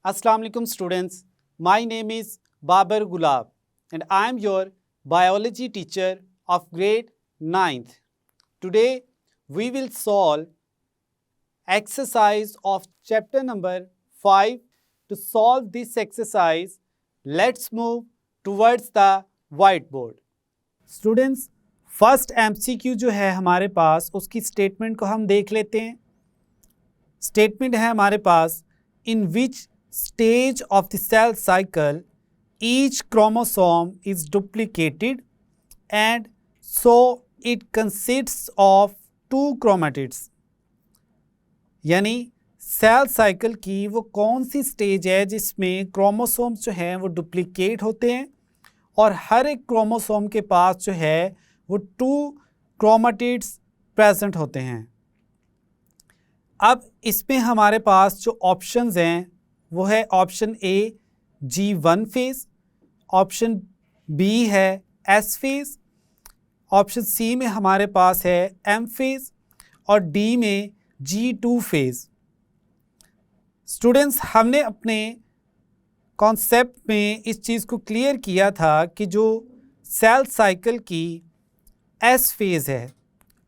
Assalamu alaikum students. My name is Babar Gulab and I am your biology teacher of grade 9th. Today we will solve exercise of chapter number 5. To solve this exercise, let's move towards the whiteboard. Students, first MCQ जो है हमारे पास उसकी statement को हम देख लेते हैं। Statement है हमारे पास, in which stage of the cell cycle each chromosome is duplicated and so it consists of 2 chromatids. यानी सेल साइकिल की वो कौन सी स्टेज है जिसमें क्रोमोसोम्स जो हैं वो डुप्लीकेट होते हैं और हर एक क्रोमोसोम के पास जो है वो 2 क्रोमेटिड्स प्रेजेंट होते हैं। अब इसमें हमारे पास जो ऑप्शंस हैं वो है option A G1 phase, option B है S फेज़, ऑप्शन सी में हमारे पास है M फेज़ और डी में G2 फेज़। स्टूडेंट्स, हमने अपने कॉन्सेप्ट में इस चीज़ को क्लियर किया था कि जो सेल साइकिल की S फेज़ है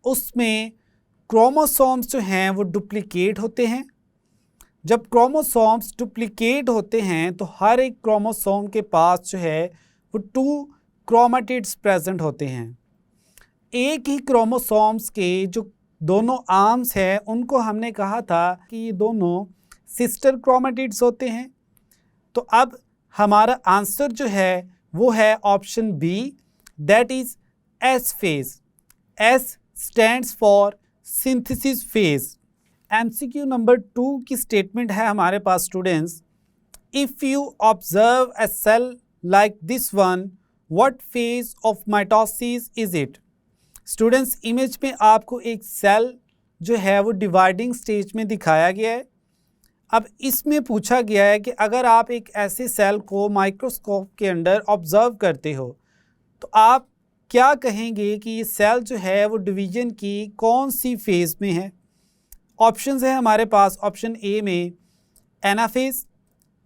उसमें क्रोमोसोम्स जो हैं वो डुप्लीकेट होते हैं। जब क्रोमोसोम्स डुप्लीकेट होते हैं तो हर एक क्रोमोसोम के पास जो है वो 2 क्रोमेटिड्स प्रेजेंट होते हैं। एक ही क्रोमोसोम्स के जो दोनों आर्म्स हैं उनको हमने कहा था कि ये दोनों सिस्टर क्रोमेटिड्स होते हैं। तो अब हमारा आंसर जो है वो है option B, that is S phase. S stands for synthesis phase. MCQ number 2 की स्टेटमेंट है हमारे पास students, if you observe a cell like this one, what phase of mitosis is it. Students, image में आपको एक cell जो है वो डिवाइडिंग स्टेज में दिखाया गया है। अब इसमें पूछा गया है कि अगर आप एक ऐसे सेल को माइक्रोस्कोप के अंदर ऑब्जर्व करते हो तो आप क्या कहेंगे कि ये सेल जो है वो डिवीजन की कौन सी फेज़ में है। ऑप्शंस है हमारे पास, ऑप्शन ए में एनाफेज़,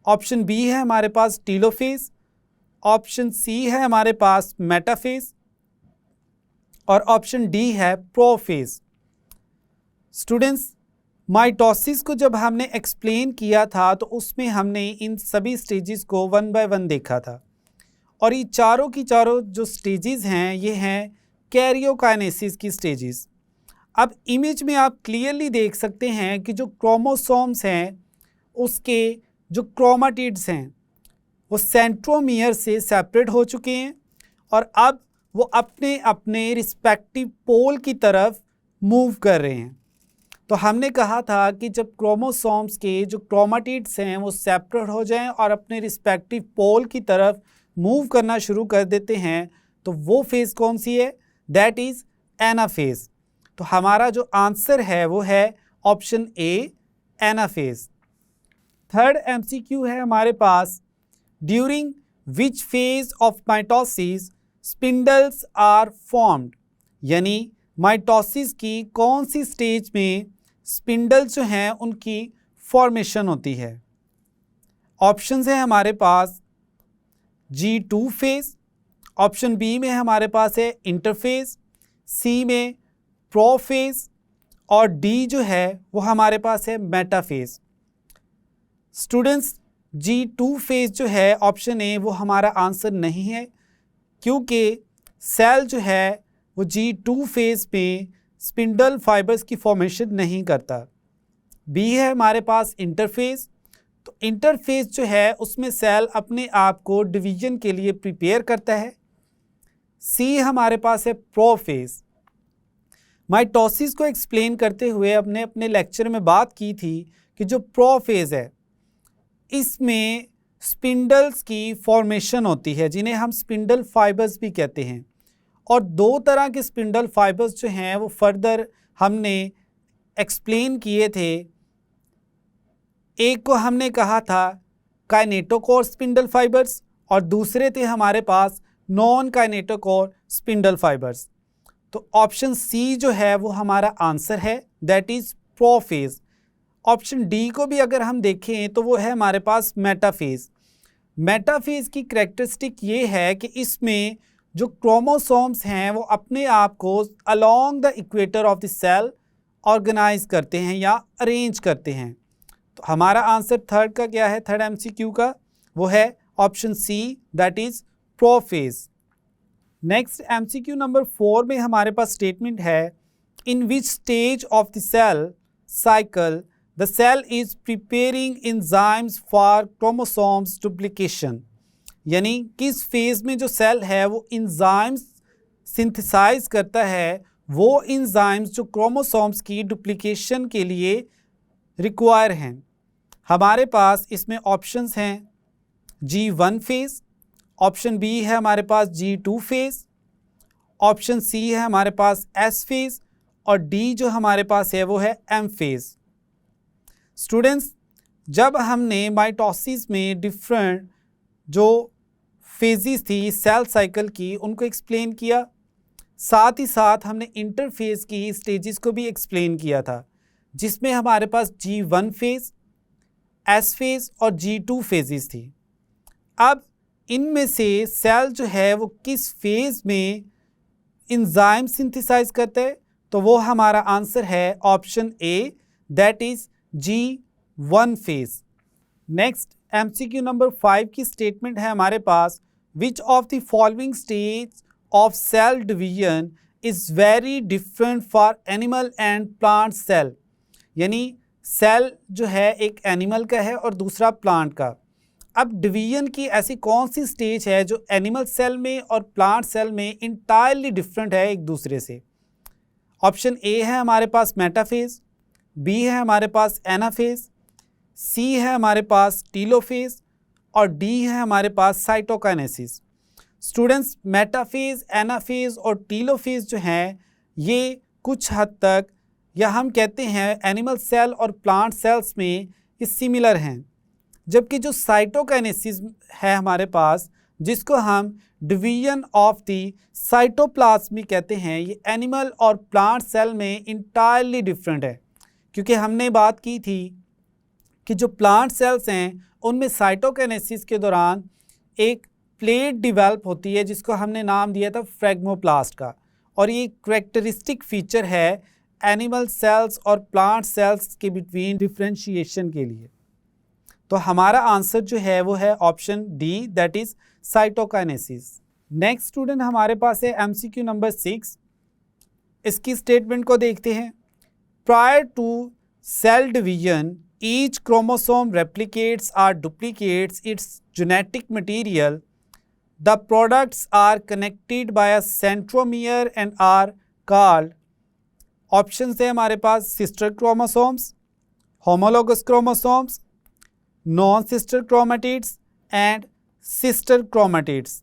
ऑप्शन बी है हमारे पास टीलोफेज़, ऑप्शन सी है हमारे पास मेटाफेज़ और ऑप्शन डी है प्रोफेज़। स्टूडेंट्स, माइटोसिस को जब हमने एक्सप्लेन किया था तो उसमें हमने इन सभी स्टेजेस को 1 बाय 1 देखा था और ये चारों की चारों जो स्टेजेस हैं ये हैं कैरियोकाइनेसिस की स्टेजेस। अब इमेज में आप क्लियरली देख सकते हैं कि जो क्रोमोसोम्स हैं उसके जो क्रोमेटिड्स हैं वो सेंट्रोमियर से सेपरेट हो चुके हैं और अब वो अपने अपने रिस्पेक्टिव पोल की तरफ मूव कर रहे हैं। तो हमने कहा था कि जब क्रोमोसोम्स के जो क्रोमेटिड्स हैं वो सेपरेट हो जाएं और अपने रिस्पेक्टिव पोल की तरफ मूव करना शुरू कर देते हैं तो वो फेज़ कौन सी है, दैट इज़ एनाफेज़। तो हमारा जो आंसर है वो है option A, anaphase. Third MCQ है हमारे पास, during which phase of mitosis spindles are formed. यानी माइटोसिस की कौन सी स्टेज में स्पिंडल्स जो हैं उनकी फॉर्मेशन होती है। ऑप्शंस हैं हमारे पास G2 फेज़, ऑप्शन बी में हमारे पास है इंटरफेज़, सी में प्रोफेज़ और डी जो है वो हमारे पास है मेटाफेज़। स्टूडेंट्स, G2 फेज़ जो है ऑप्शन ए वो हमारा आंसर नहीं है क्योंकि सेल जो है वो G2 फेज़ में स्पिंडल फाइबर्स की फॉर्मेशन नहीं करता। बी है हमारे पास इंटरफेज़, तो इंटरफेज़ जो है उसमें सेल अपने आप को डिवीजन के लिए प्रिपेयर करता है। सी हमारे पास है प्रोफेज़। माइटोसिस को एक्सप्लेन करते हुए हमने अपने लेक्चर में बात की थी कि जो प्रोफेज़ है इसमें स्पिंडल्स की फॉर्मेशन होती है जिन्हें हम स्पिंडल फाइबर्स भी कहते हैं और 2 तरह के स्पिंडल फाइबर्स जो हैं वो फर्दर हमने एक्सप्लेन किए थे। एक को हमने कहा था काइनेटोकोर स्पिंडल फाइबर्स और दूसरे थे हमारे पास नॉन काइनेटोकोर स्पिंडल फाइबर्स। तो ऑप्शन सी जो है वो हमारा आंसर है, that is prophase. Option D को भी अगर हम देखें तो वो है हमारे पास मेटाफेज। मेटाफेज की करैक्टरिस्टिक ये है कि इसमें जो क्रोमोसोम्स हैं वो अपने आप को along the equator of the cell organise करते हैं या अरेंज करते हैं। तो हमारा आंसर थर्ड का क्या है, थर्ड एमसीक्यू का, वो है option C, that is prophase. Next MCQ number 4 में हमारे पास स्टेटमेंट है, in which stage of the cell cycle the cell is preparing enzymes for chromosomes duplication. यानी किस फेज में जो सेल है वो एंजाइम्स सिंथेसाइज करता है, वो एंजाइम्स जो क्रोमोसोम्स की डुप्लीकेशन के लिए रिक्वायर हैं। हमारे पास इसमें ऑप्शंस हैं G1 फेज, ऑप्शन बी है हमारे पास G2 फेज, ऑप्शन सी है हमारे पास S फेज और डी जो हमारे पास है वो है M फेज। स्टूडेंट्स, जब हमने माइटोसिस में डिफरेंट जो फेजेस थी सेल साइकिल की उनको एक्सप्लेन किया, साथ ही साथ हमने इंटरफेज की स्टेजेस को भी एक्सप्लेन किया था, जिसमें हमारे पास G1 फेज, S फेज और G2 फेजेस थी। अब इनमें से सेल जो है वो किस फेज में एंजाइम सिंथेसाइज करता है, तो वो हमारा आंसर है option A, that is G1 phase. Next MCQ number 5 की स्टेटमेंट है हमारे पास, which of the following stage of cell division is very different for animal and plant cell. यानी सेल जो है एक एनिमल का है और दूसरा प्लांट का। अब डिवीजन की ऐसी कौन सी स्टेज है जो एनिमल सेल में और प्लांट सेल में इंटायरली डिफरेंट है एक दूसरे से। ऑप्शन ए है हमारे पास मेटाफेज, बी है हमारे पास एनाफेज, सी है हमारे पास टीलोफेज और डी है हमारे पास साइटोकाइनेसिस। स्टूडेंट्स, मेटाफेज, एनाफेज और टीलोफेज जो हैं ये कुछ हद तक, या हम कहते हैं एनिमल सेल और प्लांट सेल्स में ये सिमिलर हैं, जबकि जो साइटोकाइनेसिस है हमारे पास, जिसको हम डिवीजन ऑफ द साइटोप्लाज्म कहते हैं, ये एनिमल और प्लांट सेल में इंटायरली डिफरेंट है। क्योंकि हमने बात की थी कि जो प्लांट सेल्स हैं उनमें साइटोकाइनेसिस के दौरान एक प्लेट डिवेल्प होती है जिसको हमने नाम दिया था फ्रेगमोप्लास्ट का, और ये करैक्टरिस्टिक फीचर है एनिमल सेल्स और प्लांट सेल्स के बिटवीन डिफरेंशिएशन के लिए। तो हमारा आंसर जो है वो है option D, that is cytokinesis. Next student हमारे पास है एमसीक्यू नंबर 6। इसकी स्टेटमेंट को देखते हैं। Prior to cell division each chromosome replicates और duplicates its genetic material. The products are connected by a centromere and are called. Option है हमारे पास sister chromosomes, homologous chromosomes, non sister chromatids and sister chromatids.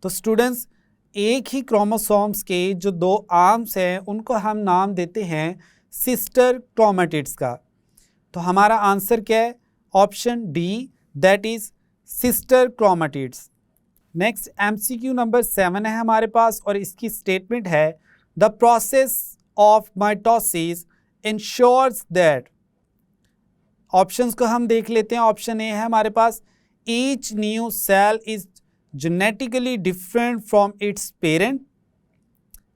तो students, एक ही chromosomes के जो दो आर्म्स हैं उनको हम नाम देते हैं सिस्टर क्रोमेटिड्स का। तो हमारा आंसर क्या है, option D, that is sister chromatids. Next MCQ number 7 है हमारे पास और इसकी स्टेटमेंट है, the process of mitosis ensures that. Options को हम देख लेते हैं। ऑप्शन ए है हमारे पास, each new cell is genetically different from its parent.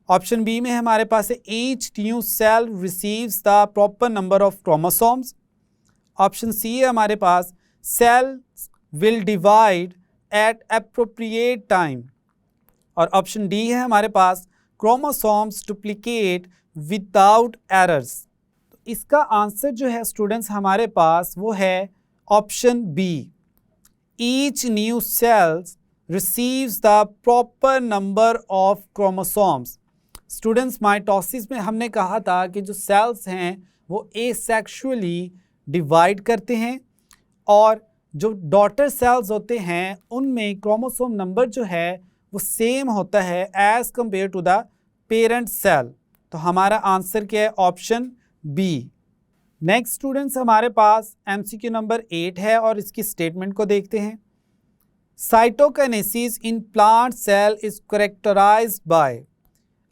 Option B में हमारे पास है, each new cell receives the proper number of chromosomes. Option C है हमारे पास, cells will divide eight appropriate time. और ऑप्शन डी है हमारे पास, क्रोमोसोम्स डुप्लीकेट विदाउट एरर्स। तो इसका आंसर जो है स्टूडेंट्स हमारे पास वो है option B, each new cells receives the proper number of chromosomes. Students, mitosis में हमने कहा था कि जो सेल्स हैं वो एसेक्सुअली डिवाइड करते हैं और जो डॉटर सेल्स होते हैं उनमें क्रोमोसोम नंबर जो है वो सेम होता है as compare to the parent cell. तो हमारा आंसर क्या है, ऑप्शन बी। नेक्स्ट स्टूडेंट्स हमारे पास एमसीक्यू नंबर 8 है और इसकी स्टेटमेंट को देखते हैं। Cytokinesis in plant cell is characterised by.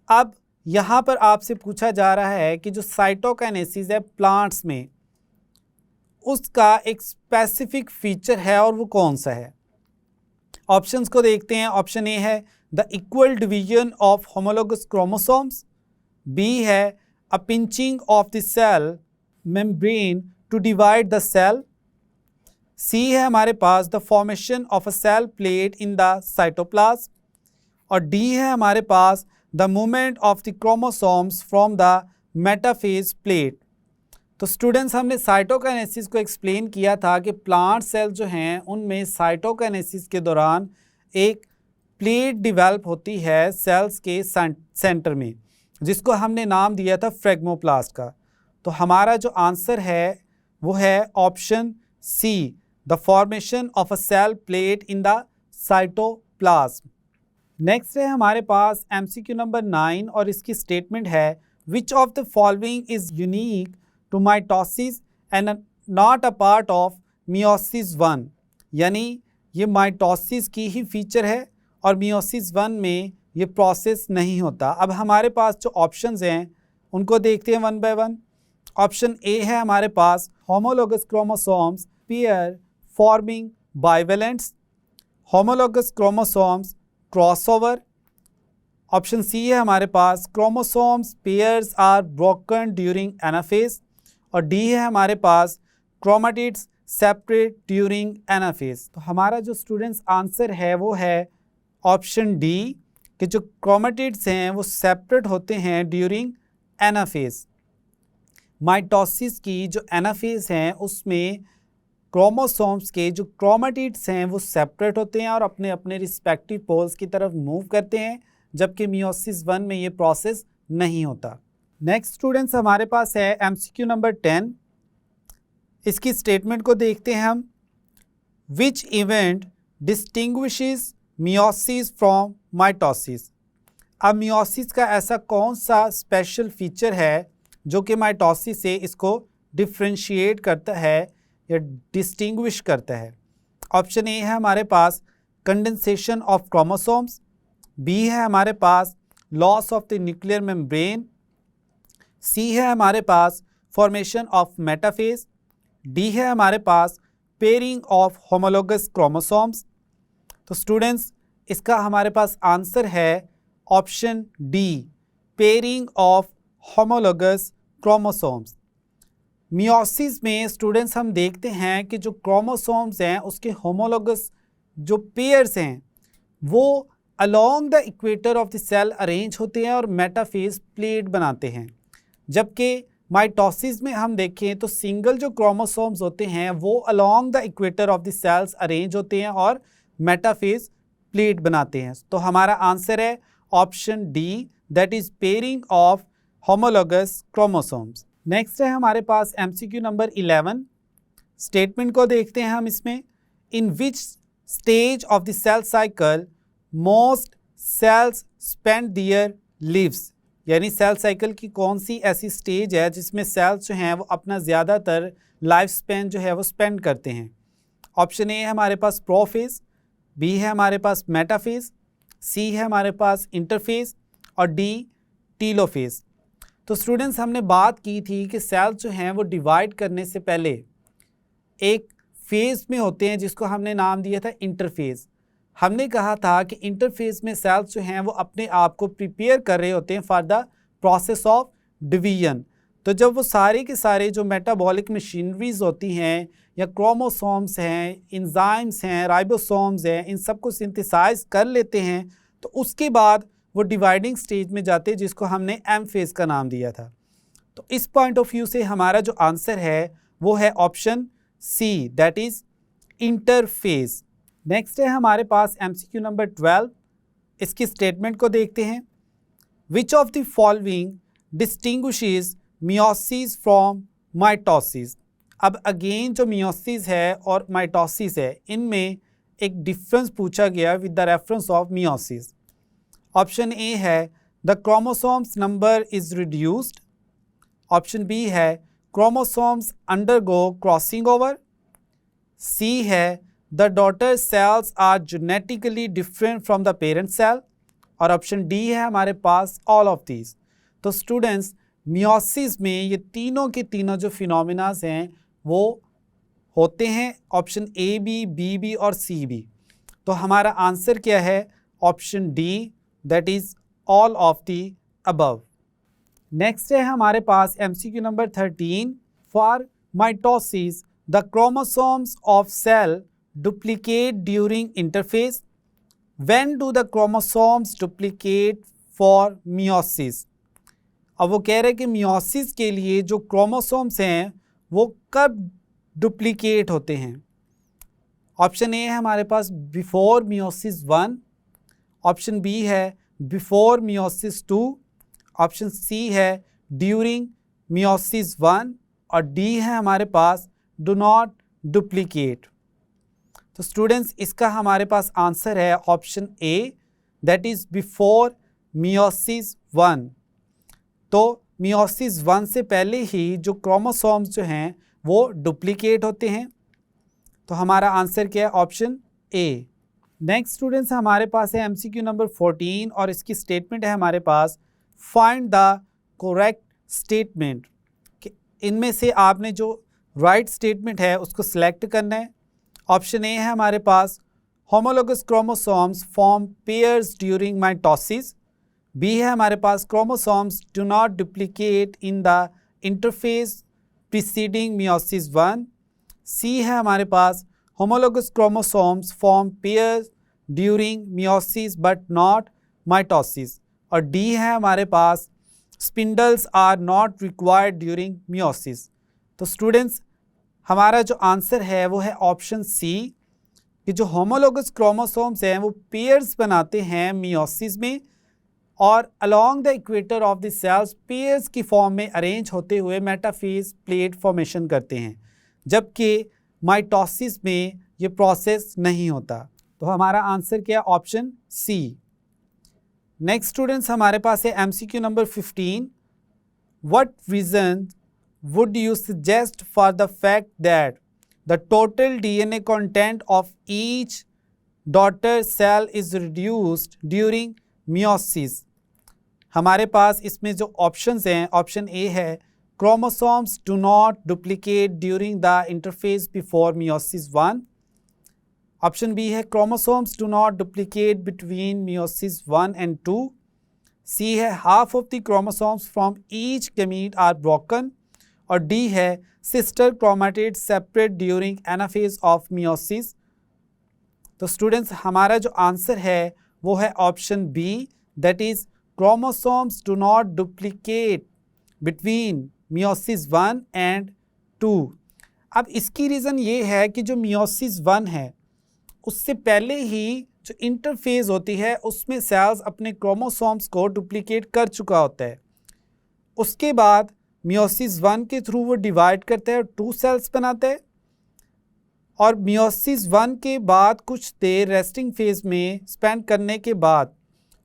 अब यहाँ पर आपसे पूछा जा रहा है कि जो साइटोकाइनेसिस है प्लांट्स में, उसका एक स्पेसिफिक फीचर है और वो कौन सा है। ऑप्शंस को देखते हैं। ऑप्शन ए है the equal division of homologous chromosomes, B है a pinching of the cell membrane to divide the cell, C है हमारे पास the formation of a cell plate in the cytoplasm, और डी है हमारे पास the movement of the chromosomes from the metaphase plate. तो students, हमने cytokinesis को एक्सप्लेन किया था कि प्लांट सेल जो हैं उनमें साइटोकाइनेसिस के दौरान एक प्लेट डेवलप होती है सेल्स के सेंटर में, जिसको हमने नाम दिया था फ्रेगमोप्लास्ट का। तो हमारा जो आंसर है वो है option C, the formation of a cell plate in the cytoplasm. Next है हमारे पास MCQ नंबर 9 और इसकी स्टेटमेंट है which of the following is unique to mitosis and not a part of meiosis 1, यानी ये माइटोसिस की ही फीचर है और मियोसिस 1 में ये प्रोसेस नहीं होता। अब हमारे पास जो ऑप्शंस हैं उनको देखते हैं one by one. Option A है हमारे पास homologous chromosomes pair forming bivalents, homologous chromosomes crossover. Option C है हमारे पास chromosomes pairs are broken during anaphase, और डी है हमारे पास क्रोमेटिड्स सेपरेट ड्यूरिंग एनाफेज। तो हमारा जो स्टूडेंट्स आंसर है वो है ऑप्शन डी कि जो क्रोमेटिड्स हैं वो सेपरेट होते हैं ड्यूरिंग एनाफेज। माइटोसिस की जो एनाफेज हैं उसमें क्रोमोसोम्स के जो क्रोमेटिड्स हैं वो सेपरेट होते हैं और अपने अपने रिस्पेक्टिव पोल्स की तरफ मूव करते हैं, जबकि मियोसिस 1 में ये प्रोसेस नहीं होता। नेक्स्ट स्टूडेंट्स हमारे पास है MCQ नंबर 10। इसकी स्टेटमेंट को देखते हैं हम। Which event distinguishes meiosis from mitosis. अब मियोसिस का ऐसा कौन सा स्पेशल फीचर है जो कि माइटोसिस से इसको डिफ्रेंशिएट करता है या डिस्टिंग्विश करता है। ऑप्शन ए है हमारे पास कंडेंसेशन ऑफ क्रोमोसोम्स, बी है हमारे पास loss of the nuclear membrane, C है हमारे पास फॉर्मेशन ऑफ मेटाफेज, डी है हमारे पास पेयरिंग ऑफ होमोलोगस क्रोमोसोम्स। तो स्टूडेंट्स, इसका हमारे पास आंसर है option D, pairing of homologous chromosomes. Meiosis में स्टूडेंट्स हम देखते हैं कि जो क्रोमोसोम्स हैं उसके होमोलोगस जो पेयर्स हैं वो along the equator of the cell arrange होते हैं और मेटाफेज प्लेट बनाते हैं, जबकि माइटोसिस में हम देखें तो सिंगल जो क्रोमोसोम्स होते हैं वो along the equator of the cells arrange होते हैं और मेटाफेज प्लेट बनाते हैं। तो हमारा आंसर है option D, that is pairing of homologous chromosomes. Next है हमारे पास MCQ नंबर 11। स्टेटमेंट को देखते हैं हम इसमें। In which stage of the cell cycle most cells spend their lives, यानी सेल साइकिल की कौन सी ऐसी स्टेज है जिसमें सेल्स जो हैं वो अपना ज़्यादातर लाइफ स्पेन जो है वो स्पेंड करते हैं। ऑप्शन ए है हमारे पास प्रोफेज, बी है हमारे पास मेटाफेज, सी है हमारे पास इंटरफेज, और डी टीलोफेज। तो स्टूडेंट्स, हमने बात की थी कि सेल्स जो हैं वो डिवाइड करने से पहले एक फेज़ में होते हैं जिसको हमने नाम दिया था इंटरफेज़। हमने कहा था कि इंटरफेज़ में सेल्स जो हैं वो अपने आप को प्रिपेयर कर रहे होते हैं for the process of division. तो जब वो सारे के सारे जो मेटाबॉलिक मशीनरीज होती हैं या क्रोमोसोम्स हैं, इंजाइम्स हैं, राइबोसोम्स हैं, इन सब को सिंथेसाइज कर लेते हैं, तो उसके बाद वो डिवाइडिंग स्टेज में जाते हैं जिसको हमने एम फेज़ का नाम दिया था। तो इस पॉइंट ऑफ व्यू से हमारा जो आंसर है वो है option C, that is interphase. Next है हमारे पास MCQ नंबर 12। इसकी स्टेटमेंट को देखते हैं। Which of the following distinguishes meiosis from mitosis. अब अगेन जो मियोसिस है और माइटोसिस है इनमें एक डिफरेंस पूछा गया with the reference of meiosis. Option A है the chromosomes number is reduced, option B है chromosomes undergo crossing over, C है the daughter cells are genetically different from the parent cell, और option D है हमारे पास all of these. तो students, meiosis में ये तीनों के तीनों जो फिनोमिनाज हैं वो होते हैं option A B, B B और सी बी। तो हमारा आंसर क्या है? Option D, that is all of the above. Next है हमारे पास MCQ number 13। For mitosis the chromosomes of cell duplicate during interphase. When do the chromosomes duplicate for meiosis. अब वो कह रहे हैं कि मियोसिस के लिए जो क्रोमोसोम्स हैं वो कब डुप्लीकेट होते हैं। ऑप्शन ए है हमारे पास बिफोर मियोसिस 1, ऑप्शन बी है बिफोर मियोसिस 2, ऑप्शन सी है ड्यूरिंग मियोसिस 1 और डी है हमारे पास डू नॉट डुप्लीकेट। तो स्टूडेंट्स इसका हमारे पास आंसर है option A, that is before meiosis 1। तो मियोसिस 1 से पहले ही जो क्रोमोसोम्स जो हैं वो डुप्लीकेट होते हैं। तो हमारा आंसर क्या है? ऑप्शन ए। नेक्स्ट स्टूडेंट्स हमारे पास है MCQ नंबर 14 और इसकी स्टेटमेंट है हमारे पास फाइंड द करेक्ट स्टेटमेंट। इनमें से आपने जो राइट स्टेटमेंट है उसको सिलेक्ट करना है। ऑप्शन ए है हमारे पास homologous chromosomes form pairs during mitosis. B है हमारे पास chromosomes do not duplicate in the interphase preceding meiosis 1। C है हमारे पास homologous chromosomes form pairs during meiosis but not mitosis और डी है हमारे पास spindles are not required during meiosis. तो स्टूडेंट्स हमारा जो आंसर है वो है ऑप्शन सी कि जो होमोलोगस क्रोमोसोम्स हैं वो पेयर्स बनाते हैं मियोसिस में और along the equator of the cells pairs की फॉर्म में अरेंज होते हुए मेटाफेज प्लेट फॉर्मेशन करते हैं, जबकि माइटोसिस में ये प्रोसेस नहीं होता। तो हमारा आंसर क्या? Option C. नेक्स्ट स्टूडेंट्स हमारे पास है MCQ number 15। What reason would you suggest for the fact that the total DNA content of each daughter cell is reduced during meiosis. हमारे पास इसमें जो ऑप्शंस हैं, ऑप्शन ए है chromosomes do not duplicate during the interphase before meiosis 1। Option B है chromosomes do not duplicate between meiosis 1 and 2। C है half of the chromosomes from each gamete are broken और D है sister chromatid separate during anaphase of meiosis. तो students हमारा जो answer है वो है option B, that is chromosomes do not duplicate between meiosis 1 and 2। अब इसकी रीज़न ये है कि जो मियोसिस 1 है उससे पहले ही जो इंटरफेज होती है उसमें सेल्स अपने क्रोमोसोम्स को डुप्लीकेट कर चुका होता है। उसके बाद मियोसिस 1 के थ्रू वो डिवाइड करता है और 2 सेल्स बनाता है और मियोसिस 1 के बाद कुछ देर रेस्टिंग फेज में स्पेंड करने के बाद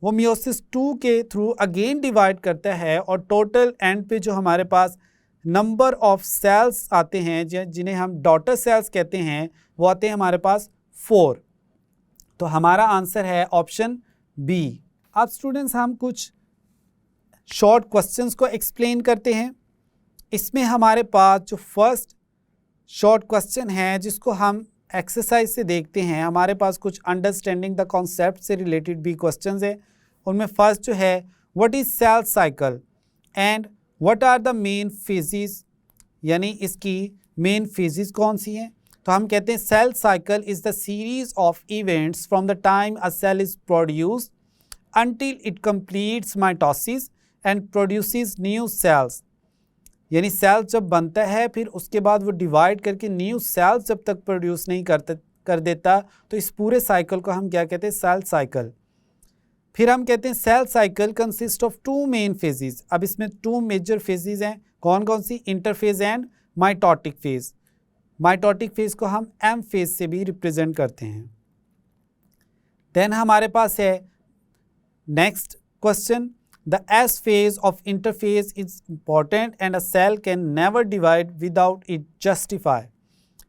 वो मियोसिस 2 के थ्रू अगेन डिवाइड करता है और टोटल एंड पे जो हमारे पास नंबर ऑफ सेल्स आते हैं जिन्हें हम डॉटर सेल्स कहते हैं वो आते हैं हमारे पास 4। तो हमारा आंसर है ऑप्शन बी। अब स्टूडेंट्स हम कुछ शॉर्ट क्वेश्चंस को एक्सप्लेन करते हैं। इसमें हमारे पास जो फर्स्ट शॉर्ट क्वेश्चन है जिसको हम एक्सरसाइज से देखते हैं, हमारे पास कुछ अंडरस्टैंडिंग द कॉन्सेप्ट से रिलेटेड भी क्वेश्चंस है। उनमें फर्स्ट जो है what is cell cycle and what are the main phases, यानी इसकी मेन फेजेस कौन सी हैं। तो हम कहते हैं cell cycle is the series of events from the time a cell is produced until it completes mitosis and produces new cells। यानी cell जब बनता है फिर उसके बाद वो डिवाइड करके न्यू सेल्स जब तक प्रोड्यूस नहीं कर देता तो इस पूरे साइकिल को हम क्या कहते हैं? Cell cycle. फिर हम कहते हैं cell cycle consist of 2 main phases. अब इसमें 2 मेजर फेजेस हैं, कौन कौन सी? Interphase and mitotic phase. Mitotic phase को हम एम फेज से भी रिप्रेजेंट करते हैं। देन हमारे पास है next question, the S phase of interphase is important and a cell can never divide without it justify.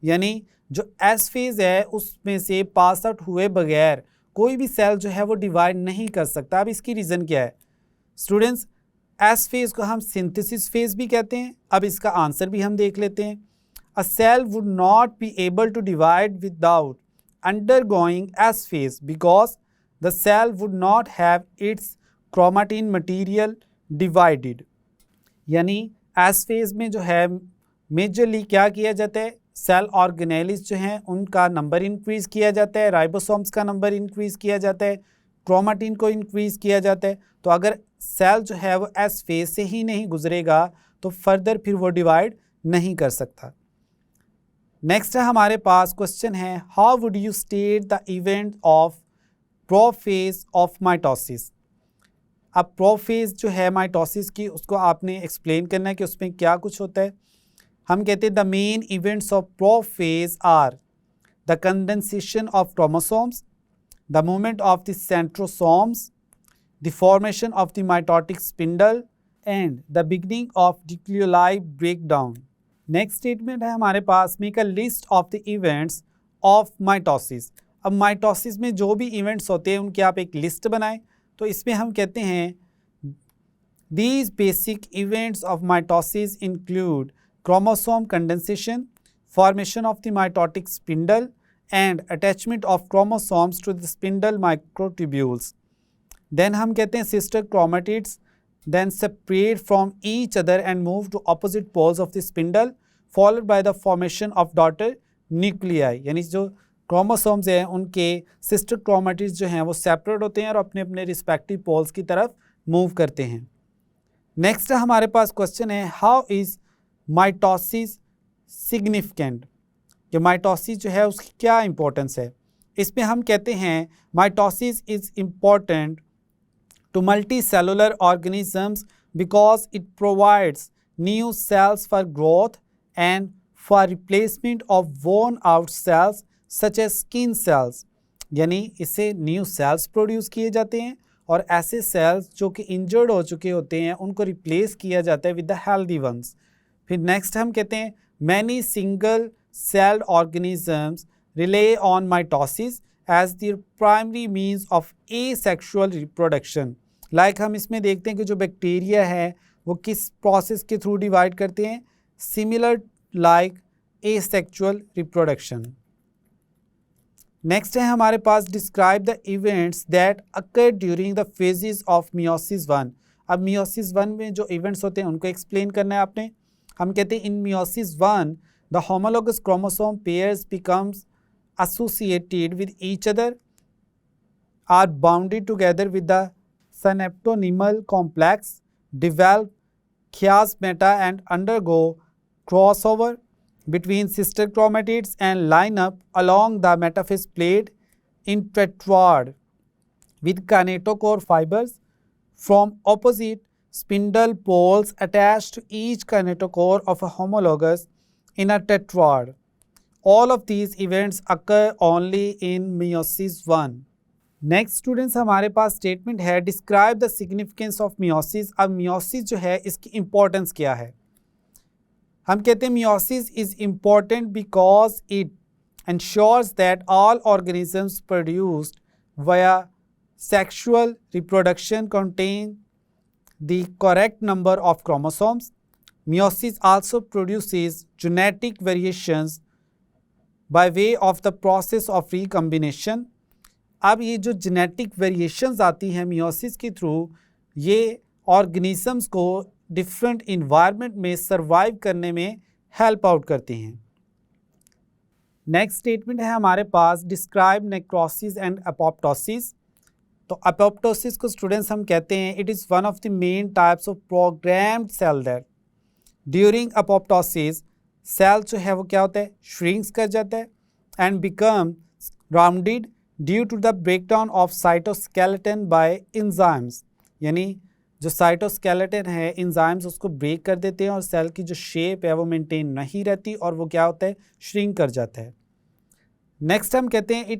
यानी जो एस फेज है उसमें से पास आउट हुए बगैर कोई भी सेल जो है वो डिवाइड नहीं कर सकता। अब इसकी रीज़न क्या है स्टूडेंट्स? एस फेज को हम सिंथेसिस फेज भी कहते हैं। अब इसका आंसर भी हम देख लेते हैं। a cell would not be able to divide without undergoing S phase because the cell would not have its chromatin material divided. यानी S phase में जो है मेजरली क्या किया जाता है, सेल ऑर्गेनेलिस जो हैं उनका नंबर इंक्रीज़ किया जाता है, राइबोसोम्स का नंबर इंक्रीज़ किया जाता है, क्रोमाटिन को इंक्रीज़ किया जाता है. तो अगर सेल जो है वो एस फेज से ही नहीं गुजरेगा तो फर्दर फिर वो डिवाइड नहीं कर सकता. नेक्स्ट है हमारे पास क्वेश्चन है, how would you state the event of prophase of mitosis. अब प्रोफेज जो है माइटोसिस की उसको आपने एक्सप्लेन करना है कि उसमें क्या कुछ होता है. हम कहते हैं the main events of prophase are the condensation of chromosomes, the movement of the centrosomes, the formation of the mitotic spindle and the beginning of nucleoli breakdown. Next statement है हमारे पास, make a list of the events of mitosis. अब mitosis में जो भी events होते हैं उनकी आप एक लिस्ट बनाएं. तो इसमें हम कहते हैं these basic events of mitosis include chromosome condensation, formation of the mitotic spindle and attachment of chromosomes to the spindle microtubules. Then हम कहते हैं sister chromatids then separate from each other and move to opposite poles of the spindle followed by the formation of daughter nuclei. यानी जो chromosomes हैं उनके sister chromatids जो हैं वो separate होते हैं और अपने अपने respective poles की तरफ move करते हैं. Next हमारे पास question है, how is माइटोसिस सिग्निफिकेंट, कि माइटोसिस जो है उसकी क्या इंपॉर्टेंस है. इसमें हम कहते हैं mitosis is important to multicellular organisms because it provides new cells for growth and for replacement of worn out cells such as skin cells. यानी इससे न्यू सेल्स प्रोड्यूस किए जाते हैं और ऐसे सेल्स जो कि इंजर्ड हो चुके होते हैं उनको रिप्लेस किया जाता है विद द हेल्दी वंस. फिर नेक्स्ट हम कहते हैं many single celled organisms rely on mitosis as their primary means of asexual reproduction. Like हम इसमें देखते हैं कि जो बैक्टीरिया है वो किस प्रोसेस के थ्रू डिवाइड करते हैं, similar like asexual reproduction. Next है हमारे पास describe the events that occur during the phases of meiosis 1. अब मियोसिस 1 में जो इवेंट्स होते हैं उनको एक्सप्लेन करना है आपने. हम कहते हैं in meiosis 1 the homologous chromosome pairs becomes associated with each other, are bounded together with the synaptonymal complex, develop chiasmata and undergo crossover between sister chromatids and line up along the metaphase plate in tetrad with kinetochore fibers from opposite spindle poles attached to each kinetochore of a homologous in a tetrad. All of these events occur only in meiosis 1. Next students हमारे पास statement है, describe the significance of meiosis. अब meiosis जो है इसकी importance क्या है. हम कहते हैं meiosis is important because it ensures that all organisms produced via sexual reproduction contain the correct number of chromosomes. Meiosis also produces genetic variations by way of the process of recombination. अब ये जो genetic variations आती हैं meiosis के through, ये organisms को different environment में survive करने में हेल्प आउट करती हैं. नेक्स्ट स्टेटमेंट है हमारे पास, डिस्क्राइब नेक्रोसिस एंड अपोप्टोसिस. तो अपोप्टोसिस को स्टूडेंट्स हम कहते हैं it is one of the main types of programmed cell that during apoptosis cell जो है वो क्या होता है, श्रिंक्स कर जाता है and become rounded due to the breakdown of cytoskeleton by enzymes. यानी जो साइटोस्केलेटन है एंजाइम्स उसको ब्रेक कर देते हैं और सेल की जो शेप है वो मेंटेन नहीं रहती और वो क्या होता है, श्रिंक कर जाता है. नेक्स्ट हम कहते हैं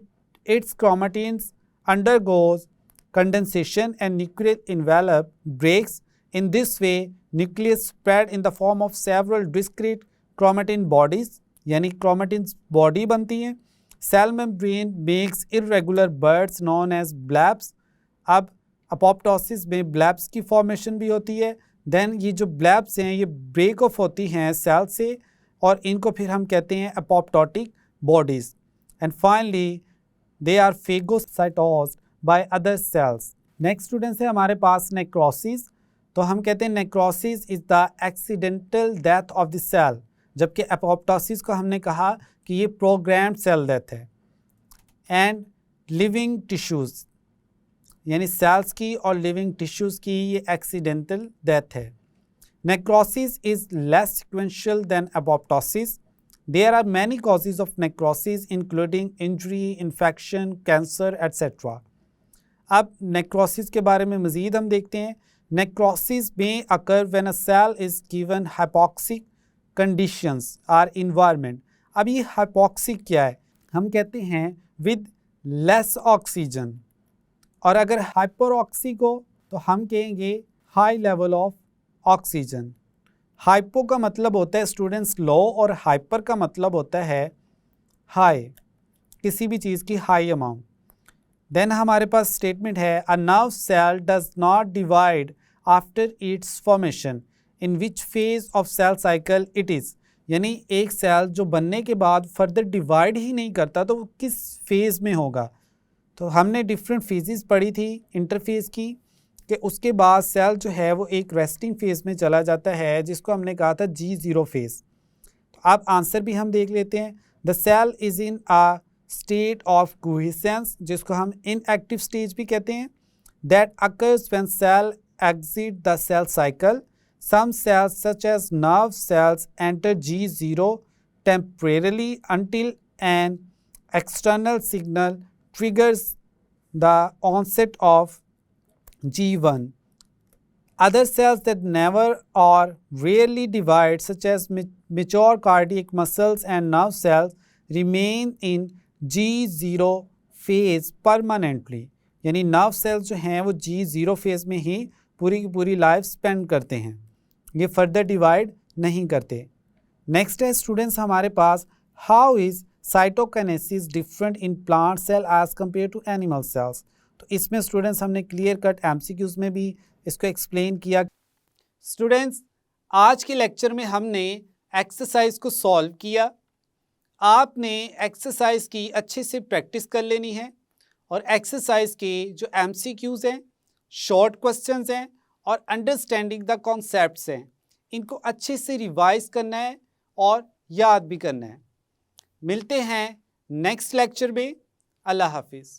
its chromatins undergoes condensation and nuclear envelope breaks. In this way nucleus spread in the form of several discrete chromatin bodies. यानी क्रोमेटिन्स बॉडी बनती हैं. Cell membrane makes irregular birds known as blebs. अब apoptosis में blebs की formation भी होती है. Then ये जो ब्लैब्स हैं ये ब्रेक ऑफ होती हैं सेल से और इनको फिर हम कहते हैं apoptotic bodies. And finally they are phagocytosed by other cells. Next students है हमारे पास नेक्रोसिस। तो हम कहते हैं necrosis is the accidental death of the cell, जबकि एपोप्टोसिस को हमने कहा कि ये प्रोग्राम्ड सेल डेथ है। एंड लिविंग टिश्यूज़ यानी सेल्स की और लिविंग टिश्यूज़ की ये एक्सीडेंटल डेथ है। Necrosis is less sequential than apoptosis. There are many causes of necrosis including injury, infection, cancer, etc. अब necrosis के बारे में मज़ीद हम देखते हैं। Necrosis may occur when a cell is given hypoxic conditions or environment. अब ये hypoxic क्या है? हम कहते हैं with less oxygen, और अगर hyperoxic हो तो हम कहेंगे high level of oxygen. Hypo का मतलब होता है स्टूडेंट्स लो, और हाइपर का मतलब होता है हाई, किसी भी चीज़ की हाई अमाउंट। देन हमारे पास स्टेटमेंट है a nerve cell does not divide after its formation, in which phase of cell cycle it is. यानी एक सेल जो बनने के बाद फर्दर डिवाइड ही नहीं करता तो वो किस फेज़ में होगा। तो हमने डिफरेंट फेजेस पढ़ी थी इंटरफेज की, कि उसके बाद सेल जो है वो एक रेस्टिंग फेज़ में चला जाता है, जिसको हमने कहा था G0 फेज़। तो अब आंसर भी हम देख लेते हैं। The cell is in a state of quiescence, जिसको हम इनएक्टिव स्टेज भी कहते हैं, that occurs when cell exit the cell cycle. Some cells such as nerve cells enter G0 temporarily until an external signal triggers the onset of G1. Other cells that never or rarely divide, such as mature cardiac muscles and nerve cells, remain in G0 phase permanently. यानी nerve cells जो हैं वो G0 phase में ही पूरी की पूरी life spend करते हैं, ये फर्दर डिवाइड नहीं करते। नेक्स्ट है स्टूडेंट्स हमारे पास how is cytokinesis different in plant cell as compare to animal cells. तो इसमें स्टूडेंट्स हमने क्लियर कट एमसीक्यूज़ में भी इसको एक्सप्लेन किया। स्टूडेंट्स आज के लेक्चर में हमने एक्सरसाइज को सॉल्व किया। आपने एक्सरसाइज की अच्छे से प्रैक्टिस कर लेनी है, और एक्सरसाइज के जो एमसीक्यूज़ हैं, शॉर्ट क्वेश्चंस हैं और अंडरस्टैंडिंग द कॉन्सेप्ट्स हैं, इनको अच्छे से रिवाइज करना है और याद भी करना है। मिलते हैं नेक्स्ट लेक्चर में। अल्लाह हाफिज़।